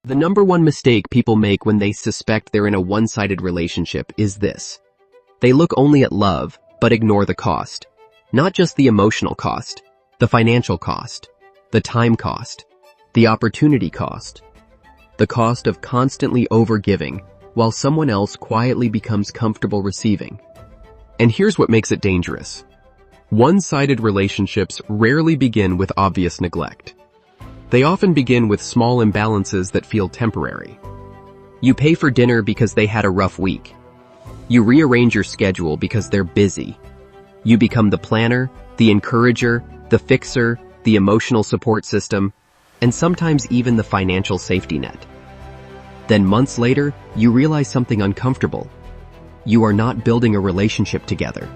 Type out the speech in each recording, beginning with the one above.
The number one mistake people make when they suspect they're in a one-sided relationship is this. They look only at love, but ignore the cost. Not just the emotional cost, the financial cost, the time cost, the opportunity cost, the cost of constantly overgiving while someone else quietly becomes comfortable receiving. And here's what makes it dangerous. One-sided relationships rarely begin with obvious neglect. They often begin with small imbalances that feel temporary. You pay for dinner because they had a rough week. You rearrange your schedule because they're busy. You become the planner, the encourager, the fixer, the emotional support system, and sometimes even the financial safety net. Then months later, you realize something uncomfortable. You are not building a relationship together.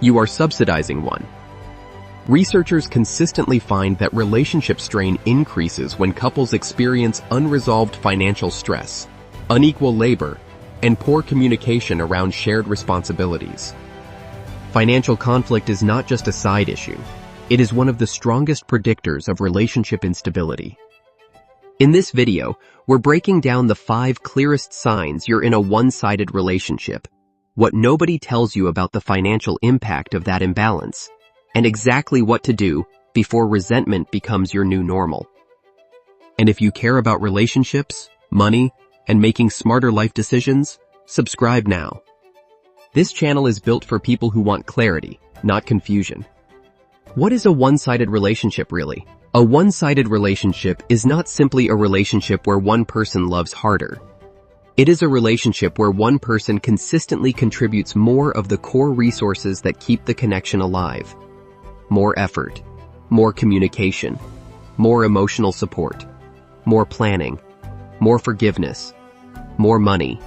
You are subsidizing one. Researchers consistently find that relationship strain increases when couples experience unresolved financial stress, unequal labor, and poor communication around shared responsibilities. Financial conflict is not just a side issue. It is one of the strongest predictors of relationship instability. In this video, we're breaking down the 5 clearest signs you're in a one-sided relationship, what nobody tells you about the financial impact of that imbalance, and exactly what to do before resentment becomes your new normal. And if you care about relationships, money, and making smarter life decisions, subscribe now. This channel is built for people who want clarity, not confusion. What is a one-sided relationship really? A one-sided relationship is not simply a relationship where one person loves harder. It is a relationship where one person consistently contributes more of the core resources that keep the connection alive. More effort, more communication, more emotional support, more planning, more forgiveness, more money,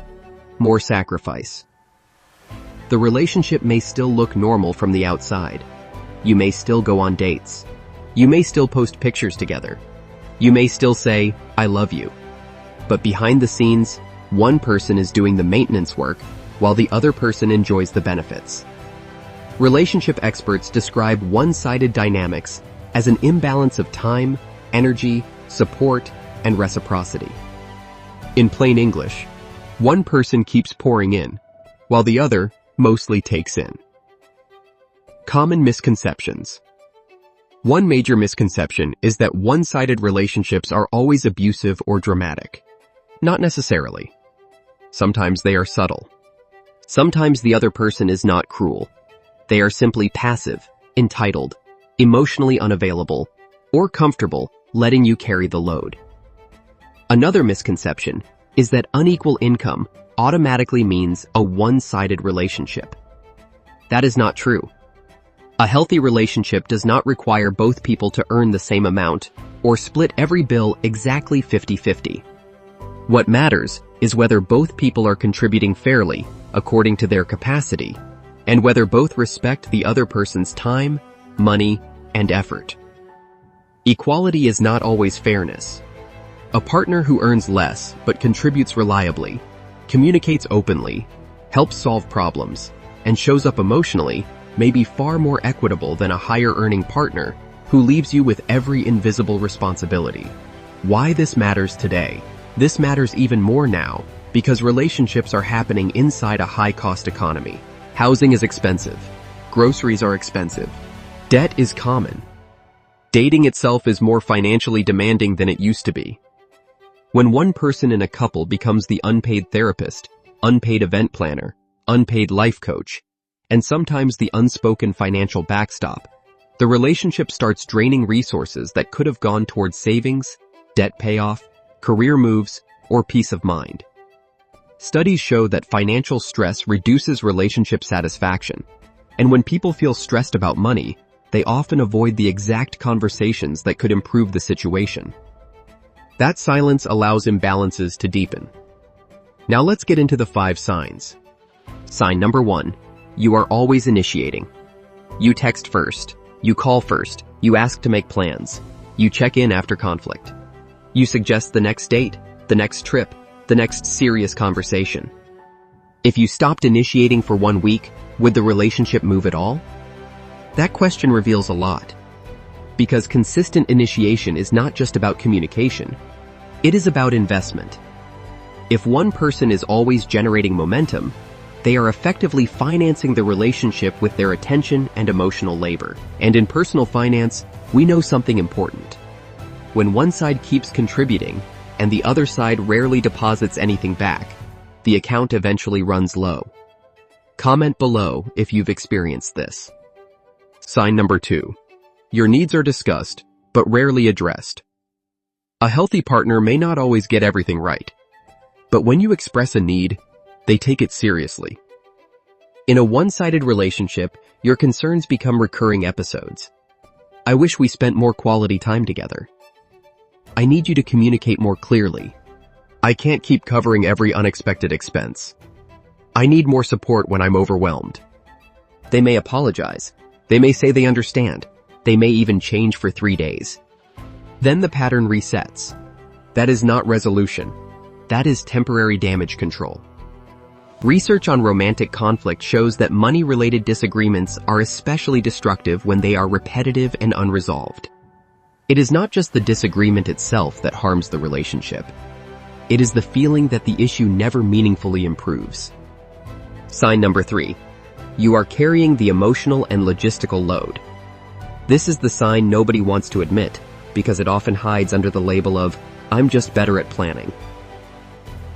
more sacrifice. The relationship may still look normal from the outside. You may still go on dates. You may still post pictures together. You may still say, "I love you." But behind the scenes, one person is doing the maintenance work while the other person enjoys the benefits. Relationship experts describe one-sided dynamics as an imbalance of time, energy, support, and reciprocity. In plain English, one person keeps pouring in, while the other mostly takes in. Common misconceptions. One major misconception is that one-sided relationships are always abusive or dramatic. Not necessarily. Sometimes they are subtle. Sometimes the other person is not cruel. They are simply passive, entitled, emotionally unavailable, or comfortable letting you carry the load. Another misconception is that unequal income automatically means a one-sided relationship. That is not true. A healthy relationship does not require both people to earn the same amount or split every bill exactly 50-50. What matters is whether both people are contributing fairly according to their capacity, and whether both respect the other person's time, money, and effort. Equality is not always fairness. A partner who earns less but contributes reliably, communicates openly, helps solve problems, and shows up emotionally may be far more equitable than a higher-earning partner who leaves you with every invisible responsibility. Why this matters today? This matters even more now because relationships are happening inside a high-cost economy. Housing is expensive. Groceries are expensive. Debt is common. Dating itself is more financially demanding than it used to be. When one person in a couple becomes the unpaid therapist, unpaid event planner, unpaid life coach, and sometimes the unspoken financial backstop, the relationship starts draining resources that could have gone towards savings, debt payoff, career moves, or peace of mind. Studies show that financial stress reduces relationship satisfaction, and when people feel stressed about money, they often avoid the exact conversations that could improve the situation. That silence allows imbalances to deepen. Now let's get into the 5 signs. Sign number 1. You are always initiating. You text first. You call first. You ask to make plans. You check in after conflict. You suggest the next date, the next trip, the next serious conversation. If you stopped initiating for 1 week, would the relationship move at all? That question reveals a lot. Because consistent initiation is not just about communication. It is about investment. If one person is always generating momentum, they are effectively financing the relationship with their attention and emotional labor. And in personal finance, we know something important. When one side keeps contributing and the other side rarely deposits anything back, the account eventually runs low. Comment below if you've experienced this. Sign number 2. Your needs are discussed, but rarely addressed. A healthy partner may not always get everything right, but when you express a need, they take it seriously. In a one-sided relationship, your concerns become recurring episodes. I wish we spent more quality time together. I need you to communicate more clearly. I can't keep covering every unexpected expense. I need more support when I'm overwhelmed. They may apologize. They may say they understand. They may even change for 3 days. Then the pattern resets. That is not resolution. That is temporary damage control. Research on romantic conflict shows that money-related disagreements are especially destructive when they are repetitive and unresolved. It is not just the disagreement itself that harms the relationship. It is the feeling that the issue never meaningfully improves. Sign number 3. You are carrying the emotional and logistical load. This is the sign nobody wants to admit, because it often hides under the label of, "I'm just better at planning."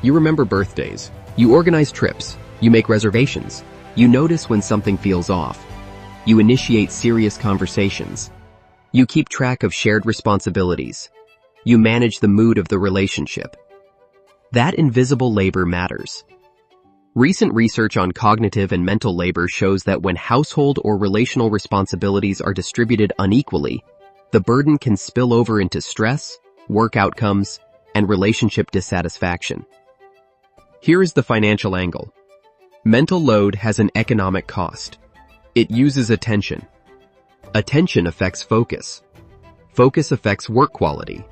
You remember birthdays. You organize trips. You make reservations. You notice when something feels off. You initiate serious conversations. You keep track of shared responsibilities. You manage the mood of the relationship. That invisible labor matters. Recent research on cognitive and mental labor shows that when household or relational responsibilities are distributed unequally, the burden can spill over into stress, work outcomes, and relationship dissatisfaction. Here is the financial angle. Mental load has an economic cost. It uses attention. Attention affects focus. Focus affects work quality.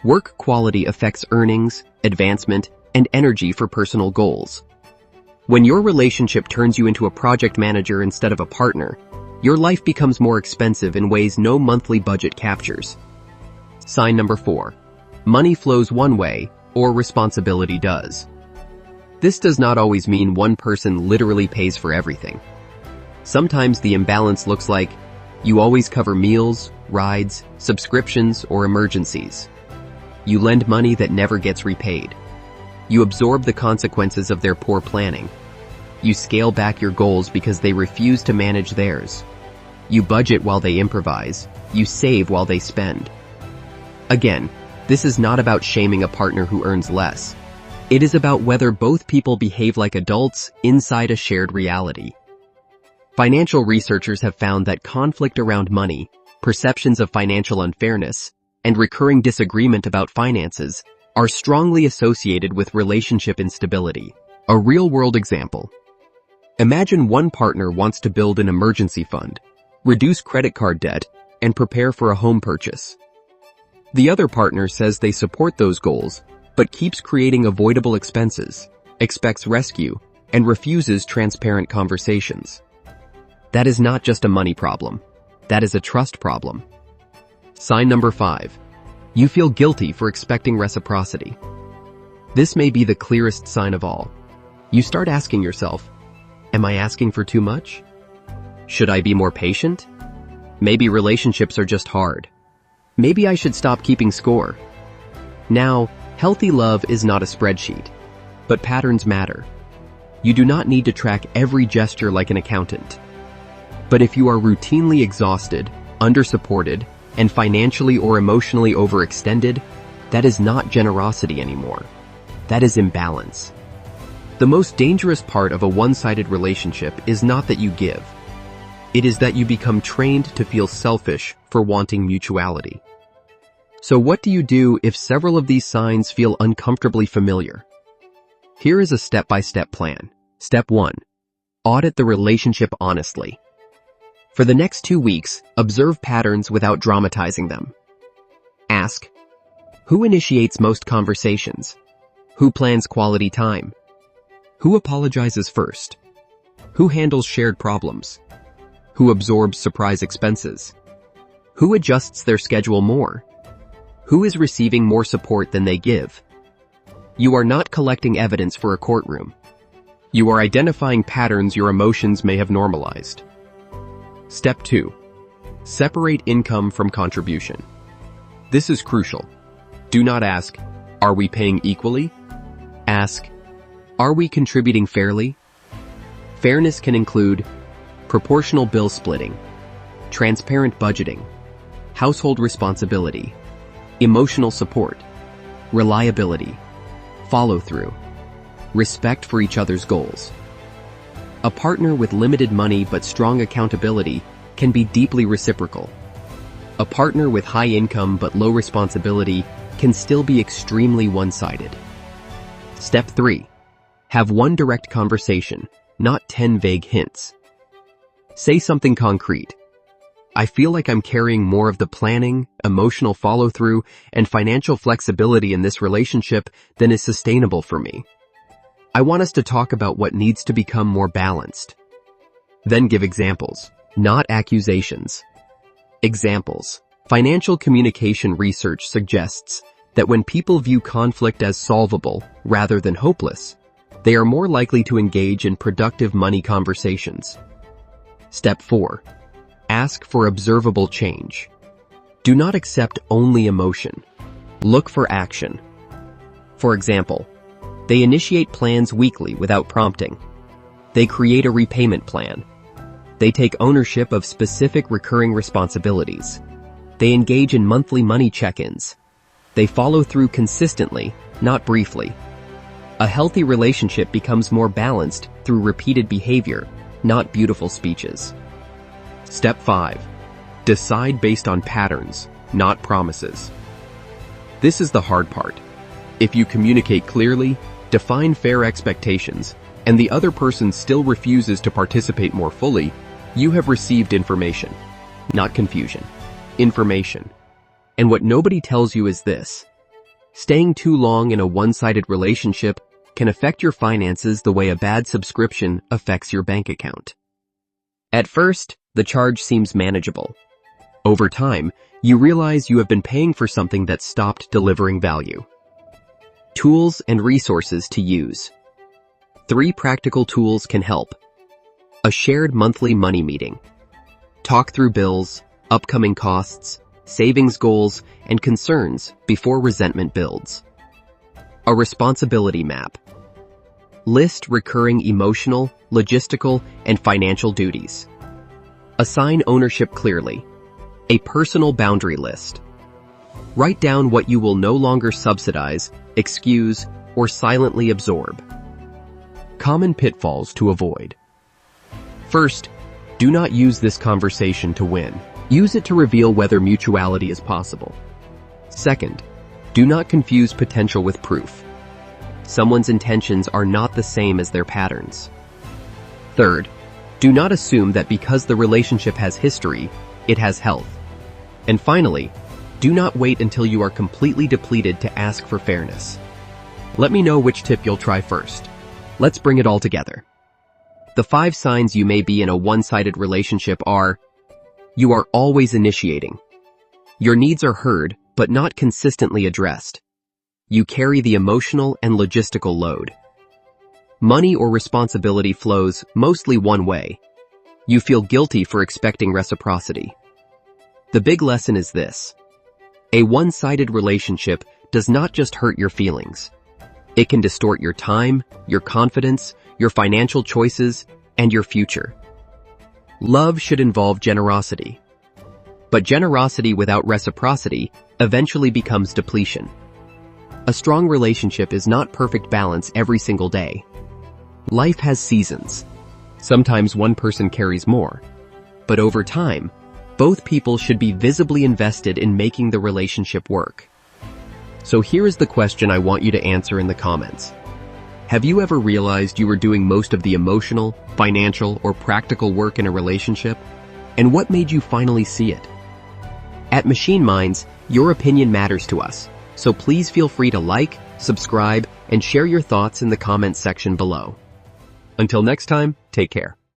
Work quality affects earnings, advancement, and energy for personal goals. When your relationship turns you into a project manager instead of a partner, your life becomes more expensive in ways no monthly budget captures. Sign number 4. Money flows one way, or responsibility does. This does not always mean one person literally pays for everything. Sometimes the imbalance looks like you always cover meals, rides, subscriptions, or emergencies. You lend money that never gets repaid. You absorb the consequences of their poor planning. You scale back your goals because they refuse to manage theirs. You budget while they improvise. You save while they spend. Again, this is not about shaming a partner who earns less. It is about whether both people behave like adults inside a shared reality. Financial researchers have found that conflict around money, perceptions of financial unfairness, and recurring disagreement about finances are strongly associated with relationship instability. A real-world example. Imagine one partner wants to build an emergency fund, reduce credit card debt, and prepare for a home purchase. The other partner says they support those goals, but keeps creating avoidable expenses, expects rescue, and refuses transparent conversations. That is not just a money problem. That is a trust problem. Sign number 5. You feel guilty for expecting reciprocity. This may be the clearest sign of all. You start asking yourself, am I asking for too much? Should I be more patient? Maybe relationships are just hard. Maybe I should stop keeping score. Now, healthy love is not a spreadsheet, but patterns matter. You do not need to track every gesture like an accountant. But if you are routinely exhausted, undersupported, and financially or emotionally overextended, that is not generosity anymore. That is imbalance. The most dangerous part of a one-sided relationship is not that you give. It is that you become trained to feel selfish for wanting mutuality. So what do you do if several of these signs feel uncomfortably familiar? Here is a step-by-step plan. Step 1. Audit the relationship honestly. For the next 2 weeks, observe patterns without dramatizing them. Ask, who initiates most conversations? Who plans quality time? Who apologizes first? Who handles shared problems? Who absorbs surprise expenses? Who adjusts their schedule more? Who is receiving more support than they give? You are not collecting evidence for a courtroom. You are identifying patterns your emotions may have normalized. Step 2. Separate income from contribution. This is crucial. Do not ask, are we paying equally? Ask, are we contributing fairly? Fairness can include proportional bill splitting, transparent budgeting, household responsibility, emotional support, reliability, follow-through, respect for each other's goals. A partner with limited money but strong accountability can be deeply reciprocal. A partner with high income but low responsibility can still be extremely one-sided. Step 3. Have one direct conversation, not 10 vague hints. Say something concrete. I feel like I'm carrying more of the planning, emotional follow-through, and financial flexibility in this relationship than is sustainable for me. I want us to talk about what needs to become more balanced. Then give examples, not accusations. Examples. Financial communication research suggests that when people view conflict as solvable rather than hopeless, they are more likely to engage in productive money conversations. Step 4. Ask for observable change. Do not accept only emotion. Look for action. For example, they initiate plans weekly without prompting. They create a repayment plan. They take ownership of specific recurring responsibilities. They engage in monthly money check-ins. They follow through consistently, not briefly. A healthy relationship becomes more balanced through repeated behavior, not beautiful speeches. Step 5. Decide based on patterns, not promises. This is the hard part. If you communicate clearly, define fair expectations, and the other person still refuses to participate more fully, you have received information, not confusion. Information. And what nobody tells you is this. Staying too long in a one-sided relationship can affect your finances the way a bad subscription affects your bank account. At first, the charge seems manageable. Over time, you realize you have been paying for something that stopped delivering value. Tools and resources to use. 3 practical tools can help. A shared monthly money meeting. Talk through bills, upcoming costs, savings goals, and concerns before resentment builds. A responsibility map. List recurring emotional, logistical, and financial duties. Assign ownership clearly. A personal boundary list. Write down what you will no longer subsidize, excuse, or silently absorb. Common pitfalls to avoid. First, do not use this conversation to win. Use it to reveal whether mutuality is possible. Second, do not confuse potential with proof. Someone's intentions are not the same as their patterns. Third, do not assume that because the relationship has history, it has health. And finally, do not wait until you are completely depleted to ask for fairness. Let me know which tip you'll try first. Let's bring it all together. The 5 signs you may be in a one-sided relationship are: you are always initiating. Your needs are heard, but not consistently addressed. You carry the emotional and logistical load. Money or responsibility flows mostly one way. You feel guilty for expecting reciprocity. The big lesson is this. A one-sided relationship does not just hurt your feelings. It can distort your time, your confidence, your financial choices, and your future. Love should involve generosity. But generosity without reciprocity eventually becomes depletion. A strong relationship is not perfect balance every single day. Life has seasons. Sometimes one person carries more. But over time, both people should be visibly invested in making the relationship work. So here is the question I want you to answer in the comments. Have you ever realized you were doing most of the emotional, financial, or practical work in a relationship? And what made you finally see it? At Machine Minds, your opinion matters to us, so please feel free to like, subscribe, and share your thoughts in the comments section below. Until next time, take care.